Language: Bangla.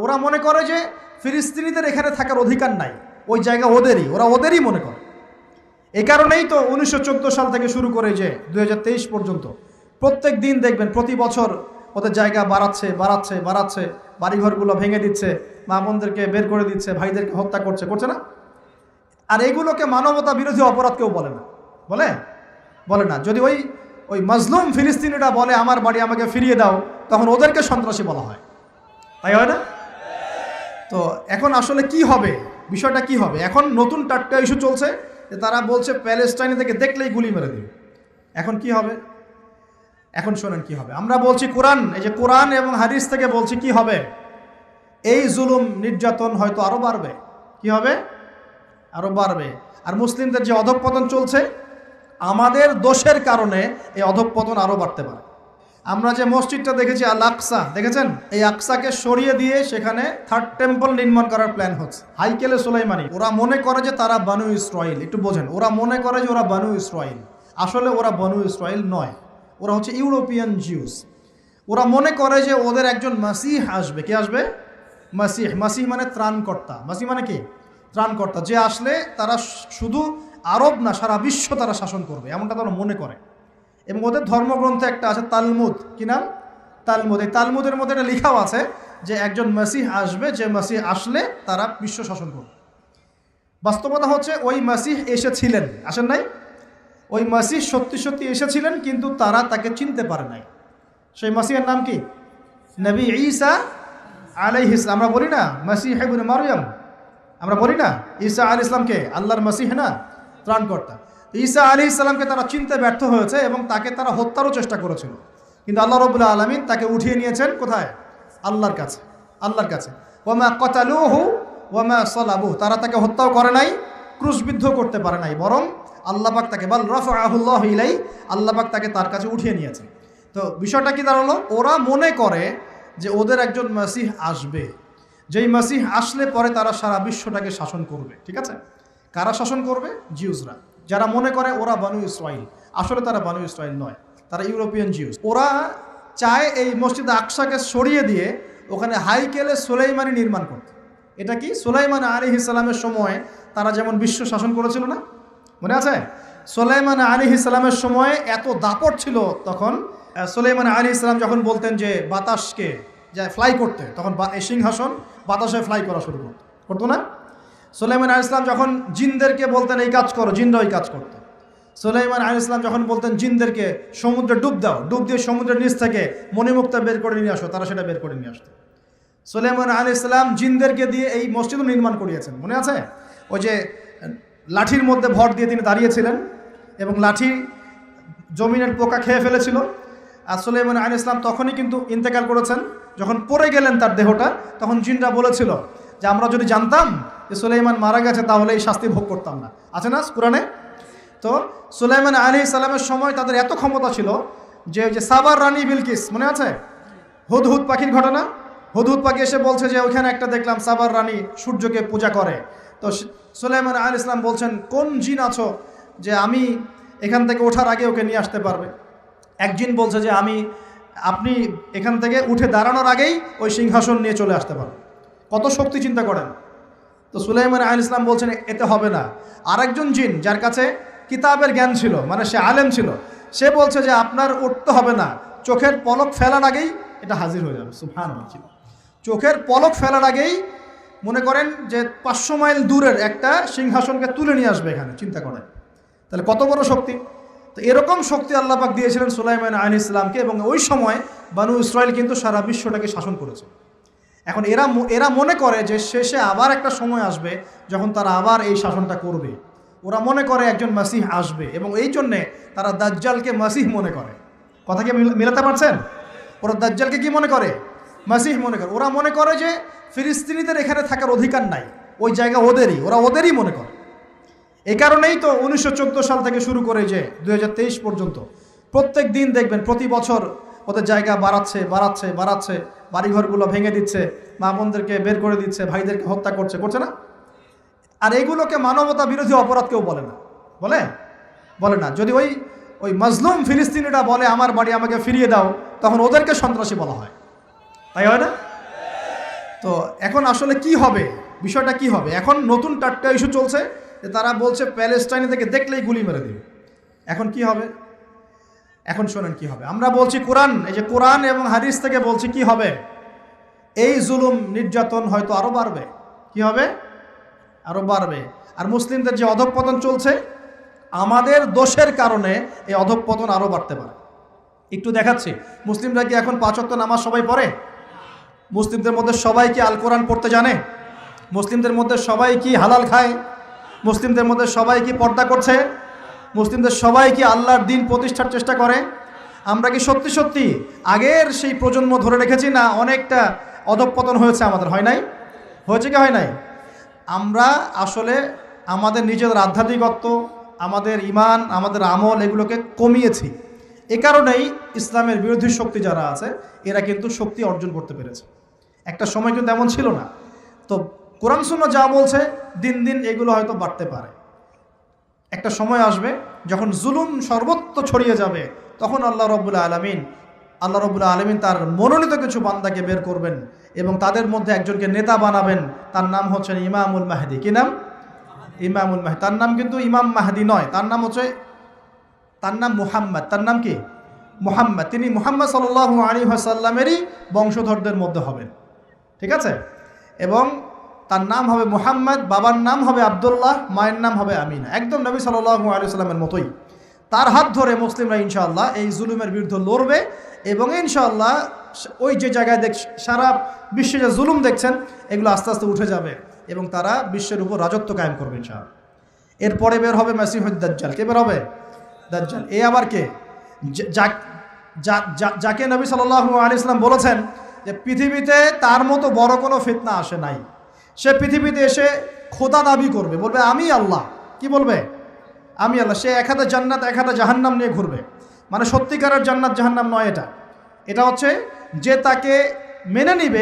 ওরা মনে করে যে ফিলিস্তিনিদের এখানে থাকার অধিকার নাই, ওই জায়গা ওদেরই, ওরা ওদেরই মনে করে। এই কারণেই তো 1914 সাল থেকে শুরু করে যে 2023 পর্যন্ত প্রত্যেক দিন দেখবেন প্রতি বছর ওদের জায়গা বাড়াচ্ছে বাড়াচ্ছে বাড়াচ্ছে, বাড়িঘরগুলো ভেঙে দিচ্ছে, মা বোনদেরকে বের করে দিচ্ছে, ভাইদেরকে হত্যা করছে, করছে না? আর এগুলোকে মানবতা বিরোধী অপরাধ কেউ বলে না, বলে বলে না। যদি ওই ওই মাজলুম ফিলিস্তিনিরা বলে আমার বাড়ি আমাকে ফিরিয়ে দাও, তখন ওদেরকে সন্ত্রাসী বলা হয়, তাই হয় না? তো এখন আসলে কি হবে, বিষয়টা কি হবে? এখন নতুন টাটকা ইস্যু চলছে যে তারা বলছে প্যালেস্টাইন থেকে দেখলেই গুলি মেরে দিবে। এখন কি হবে? এখন শোনেন কি হবে। আমরা বলছি কোরআন, এই যে কোরআন এবং হাদিস থেকে বলছি কি হবে। এই জুলুম নির্যাতন হয়তো আরো বাড়বে। কি হবে? আরো বাড়বে। আর মুসলিমদের যে অধঃপতন চলছে, আমাদের দোষের কারণে এই অধঃপতন আরো বাড়তে পারে। আমরা যে মসজিদটা দেখেছি আল আকসা, দেখেছেন? এই আকসাকে সরিয়ে দিয়ে সেখানে থার্ড টেম্পল নির্মাণ করার প্ল্যান হচ্ছে, হাইকেলে সুলাইমানি। ওরা মনে করে যে তারা বানু ইসরাইল। একটু বোঝেন, ওরা মনে করে যে ওরা বানু ইসরাইল। আসলে ওরা বানু ইসরাইল নয়, ওরা হচ্ছে ইউরোপিয়ান জিউস। ওরা মনে করে যে ওদের একজন মাসিহ আসবে। কে আসবে? মাসিহ। মাসিহ মানে ত্রাণকর্তা। মাসিহ মানে কি? ত্রাণকর্তা। যে আসলে তারা শুধু আরব না, সারা বিশ্ব তারা শাসন করবে, এমনটা তারা মনে করে। এবং ওদের ধর্মগ্রন্থে একটা আছে তালমুদ। কি নাম? তালমুদ। এই তালমুদের মধ্যে এটা লেখাও আছে যে একজন মাসিহ আসবে, যে মাসিহ আসলে তারা বিশ্ব শাসন করবে। বাস্তবতা হচ্ছে ওই মাসিহ এসেছিলেন, আসেন নাই? ওই মাসিহ সত্যি সত্যি এসেছিলেন, কিন্তু তারা তাকে চিনতে পারে নাই। সেই মাসিহের নাম কি? নবী ঈসা আলাইহিস সালাম। আমরা বলি না মাসিহ ইবনে মারইয়াম, আমরা বলি না ঈসা আলাইহিস সালামকে আল্লাহর মাসিহ না, ত্রাণকর্তা। ঈসা আলাইহিস সালামকে তারা চিনতে ব্যর্থ হয়েছে এবং তাকে তারা হত্যারও চেষ্টা করেছিল, কিন্তু আল্লাহ রাব্বুল আলামিন তাকে উঠিয়ে নিয়েছেন কোথায়? আল্লাহর কাছে। আল্লাহর কাছে। ওয়ামা কাতালুহু ওয়ামা সালাবুহু। তারা তাকে হত্যাও করে নাই, ক্রুশবিদ্ধ করতে পারে নাই, বরং আল্লাহ পাক তাকে বাল রাফাআহুল্লাহু ইলাই, আল্লাহ পাক তাকে তার কাছে উঠিয়ে নিয়েছেন। তো বিষয়টা কি দাঁড়ালো? ওরা মনে করে যে ওদের একজন মাসিহ আসবে, যেই মাসিহ আসলে পরে তারা সারা বিশ্বটাকে শাসন করবে। ঠিক আছে? কারা শাসন করবে? জিউসরা। যারা মনে করে ওরা বানু ইসরাইল, আসলে তারা বানু ইসরাইল নয়, তারা ইউরোপিয়ান জিউস। ওরা চায় এই মসজিদ আকসাকে সরিয়ে দিয়ে ওখানে হাইকেলে সুলাইমানি নির্মাণ করতে। এটা কি? সুলাইমান আলাইহিস সালামের সময় তারা যেমন বিশ্ব শাসন করেছিল না, মনে আছে? সুলাইমান আলাইহিস সালামের সময় এত দাপট ছিল। তখন সুলাইমান আলাইহিস সালাম যখন বলতেন যে বাতাসকে যা ফ্লাই করতে, তখন এই সিংহাসন বাতাসে ফ্লাই করা শুরু করতো না? সুলাইমান আলাইহিস সালাম যখন জিনদেরকে বলতেন এই কাজ করো, জিনরা ওই কাজ করতো। সুলাইমান আলাইহিস সালাম যখন বলতেন জিনদেরকে সমুদ্রে ডুব দাও, ডুব দিয়ে সমুদ্রের নিচ থেকে মণিমুক্তা বের করে নিয়ে আসো, তারা সেটা বের করে নিয়ে আসতো। সুলাইমান আলাইহিস সালাম জিনদেরকে দিয়ে এই মসজিদও নির্মাণ করিয়েছেন, মনে আছে? ওই যে লাঠির মধ্যে ভর দিয়ে তিনি দাঁড়িয়েছিলেন এবং লাঠি জমিনের পোকা খেয়ে ফেলেছিল। আর সুলাইমান আলাইহিস সালাম তখনই কিন্তু ইন্তেকাল করেছেন। যখন পড়ে গেলেন তার দেহটা, তখন জিনরা বলেছিল যে আমরা যদি জানতাম যে সুলাইমান মারা গেছে তাহলে এই শাস্তি ভোগ করতাম না। আছে না কোরআনে? তো সুলাইমান আলাইহিস সালামের সময় তাদের এত ক্ষমতা ছিল যে সাবার রানী বিলকিস, মনে আছে? হুদহুদ পাখির ঘটনা। হুদহুদ পাখি এসে বলছে যে ওইখানে একটা দেখলাম সাবার রানী সূর্যকে পূজা করে। তো সুলাইমান আলাইহিস সালাম বলছেন কোন জিন আছো যে আমি এখান থেকে ওঠার আগে ওকে নিয়ে আসতে পারবে? এক জিন বলছে যে আপনি এখান থেকে উঠে দাঁড়ানোর আগেই ওই সিংহাসন নিয়ে চলে আসতে পারবে। কত শক্তি চিন্তা করেন। তো সুলাইমান আলাইহিস সালাম বলছেন এতে হবে না। আরেকজন জিন যার কাছে কিতাবের জ্ঞান ছিল, মানে সে আলেম ছিল, সে বলছে যে আপনার উঠতে হবে না, চোখের পলক ফেলার আগেই এটা হাজির হয়ে যাবে। সুবহানাল্লাহ। চোখের পলক ফেলার আগেই মনে করেন যে 500 মাইল দূরের একটা সিংহাসনকে তুলে নিয়ে আসবে এখানে, চিন্তা করেন তাহলে কত বড় শক্তি। তো এরকম শক্তি আল্লাহ পাক দিয়েছিলেন সুলাইমান আলাইহিস সালামকে, এবং ওই সময় বানু ইসরাইল কিন্তু সারা বিশ্বটাকে শাসন করেছে। এখন এরা মনে করে যে শেষে আবার একটা সময় আসবে যখন তারা আবার এই শাসনটা করবে। ওরা মনে করে একজন মাসিহ আসবে, এবং এই জন্যে তারা দাজ্জালকে মাসিহ মনে করে। কথা কি মিলাতে পারছেন? ওরা দাজ্জালকে কি মনে করে? মাসিহ মনে করে। ওরা মনে করে যে ফিলিস্তিনিদের এখানে থাকার অধিকার নাই, ওই জায়গা ওদেরই, ওরা ওদেরই মনে করে। এই কারণেই তো 1914 সাল থেকে শুরু করে যে 2023 পর্যন্ত প্রত্যেক দিন দেখবেন প্রতি বছর ওদের জায়গা বাড়াচ্ছে বাড়াচ্ছে বাড়াচ্ছে, বাড়িঘরগুলো ভেঙে দিচ্ছে, মা বোনদেরকে বের করে দিচ্ছে, ভাইদেরকে হত্যা করছে, করছে না? আর এগুলোকে মানবতা বিরোধী অপরাধ কেউ বলে না, বলে বলে না। যদি ওই মাজলুম ফিলিস্তিনিরা বলে আমার বাড়ি আমাকে ফিরিয়ে দাও, তখন ওদেরকে সন্ত্রাসী বলা হয়, তাই হয় না? তো এখন আসলে কি হবে, বিষয়টা কি হবে? এখন নতুন টাটকা ইস্যু চলছে যে তারা বলছে প্যালেস্টাইন থেকে দেখলেই গুলি মেরে দেবে। এখন কি হবে? এখন শোনেন কি হবে। আমরা বলছি কোরআন, এই যে কোরআন এবং হাদিস থেকে বলছি কি হবে, এই জুলুম নির্যাতন হয়তো আরো বাড়বে। কি হবে? আরো বাড়বে। আর মুসলিমদের যে অধঃপতন চলছে, আমাদের দোষের কারণে এই অধঃপতন আরো বাড়তে পারে। একটু দেখাচ্ছি, মুসলিমরা কি এখন 5 ওয়াক্ত নামাজ সবাই পড়ে? মুসলিমদের মধ্যে সবাই কি আল কোরআন পড়তে জানে? মুসলিমদের মধ্যে সবাই কি হালাল খায়? মুসলিমদের মধ্যে সবাই কি পর্দা করছে? মুসলিমদের সবাই কি আল্লাহর দিন প্রতিষ্ঠার চেষ্টা করে? আমরা কি সত্যি সত্যি আগের সেই প্রজন্ম ধরে রেখেছি, না অনেকটা অধঃপতন হয়েছে আমাদের? হয় নাই? হয়েছে কি হয় নাই? আমরা আসলে আমাদের নিজেদের আধ্যাত্মিকত্ব, আমাদের ইমান, আমাদের আমল এগুলোকে কমিয়েছি। এ কারণেই ইসলামের বিরোধী শক্তি যারা আছে এরা কিন্তু শক্তি অর্জন করতে পেরেছে। একটা সময় কিন্তু এমন ছিল না। তো কোরআন সুন্নাহ যা বলছে দিন দিন এগুলো হয়তো বাড়তে পারে। একটা সময় আসবে যখন জুলুম সর্বত্র ছড়িয়ে যাবে, তখন আল্লাহ রাব্বুল আলামিন তার মনোনীত কিছু বান্দাকে বের করবেন এবং তাদের মধ্যে একজনকে নেতা বানাবেন। তার নাম হচ্ছেন ইমামুল মাহদি। কি নাম? ইমামুল মাহদি। তার নাম কিন্তু ইমাম মাহদি নয়, তার নাম মুহাম্মদ। তার নাম কি? মুহাম্মদ। তিনি মুহাম্মদ সাল্লাল্লাহু আলাইহি ওয়াসাল্লামেরই বংশধরদের মধ্যে হবেন। ঠিক আছে? এবং তার নাম হবে মুহাম্মদ, বাবার নাম হবে আব্দুল্লাহ, মায়ের নাম হবে আমিনা, একদম নবী সাল্লাল্লাহু আলাইহি ওয়াসাল্লামের মতোই। তার হাত ধরে মুসলিমরা ইনশাআল্লাহ এই জুলুমের বিরুদ্ধে লড়বে এবং ইনশাআল্লাহ ওই যে জায়গায় সারা বিশ্বে যে জুলুম দেখছেন এগুলো আস্তে আস্তে উঠে যাবে এবং তারা বিশ্বের উপর রাজত্ব কায়েম করবে ইনশাআল্লাহ। এরপরে বের হবে মাসিহুদ দাজ্জাল। কে বের হবে? দাজ্জাল। এ আবার কে? যাকে নবী সাল্লাল্লাহু আলাইহি ওয়াসাল্লাম বলেছেন যে পৃথিবীতে তার মতো বড় কোনো ফিতনা আসে নাই। সে পৃথিবীতে এসে খোদা দাবি করবে, বলবে আমি আল্লাহ। কি বলবে? আমি আল্লাহ। সে এক হাতে জান্নাত এক হাতে জাহান্নাম নিয়ে ঘুরবে। মানে সত্যিকারের জান্নাত জাহান্নাম নয় এটা। এটা হচ্ছে যে তাকে মেনে নিবে